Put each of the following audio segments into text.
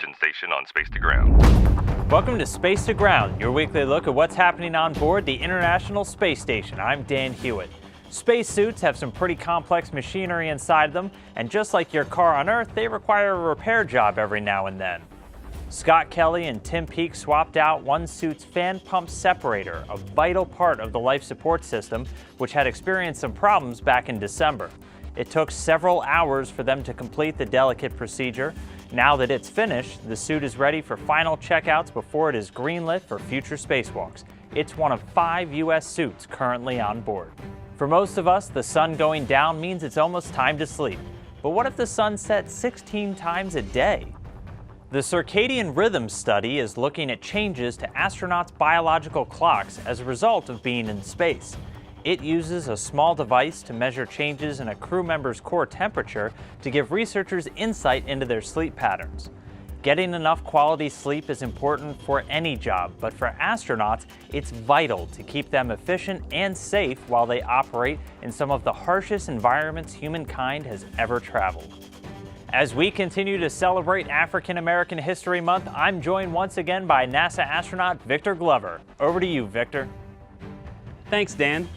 television station on Space to Ground. Welcome to Space to Ground, your weekly look at what's happening on board the International Space Station. I'm Dan Hewitt. Spacesuits have some pretty complex machinery inside them, and just like your car on Earth, they require a repair job every now and then. Scott Kelly and Tim Peake swapped out one suit's fan pump separator, a vital part of the life support system, which had experienced some problems back in December. It took several hours for them to complete the delicate procedure. Now that it's finished, the suit is ready for final checkouts before it is greenlit for future spacewalks. It's one of 5 U.S. suits currently on board. For most of us, the sun going down means it's almost time to sleep. But what if the sun sets 16 times a day? The circadian rhythm study is looking at changes to astronauts' biological clocks as a result of being in space. It uses a small device to measure changes in a crew member's core temperature to give researchers insight into their sleep patterns. Getting enough quality sleep is important for any job, but for astronauts, it's vital to keep them efficient and safe while they operate in some of the harshest environments humankind has ever traveled. As we continue to celebrate African American History Month, I'm joined once again by NASA astronaut Victor Glover. Over to you, Victor. Thanks, Dan.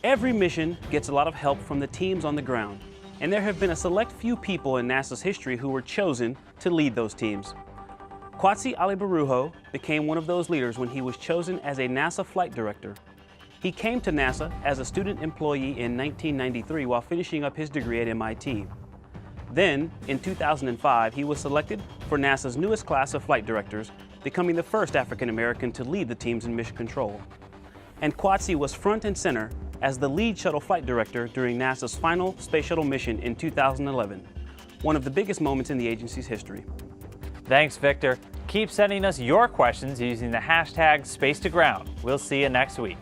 Every mission gets a lot of help from the teams on the ground, and there have been a select few people in NASA's history who were chosen to lead those teams. Kwasi Ali-Baruho became one of those leaders when he was chosen as a NASA flight director. He came to NASA as a student employee in 1993 while finishing up his degree at MIT. Then, in 2005, he was selected for NASA's newest class of flight directors, becoming the first African American to lead the teams in mission control. And Kwasi was front and center as the lead shuttle flight director during NASA's final space shuttle mission in 2011, one of the biggest moments in the agency's history. Thanks, Victor. Keep sending us your questions using the hashtag #SpaceToGround. We'll see you next week.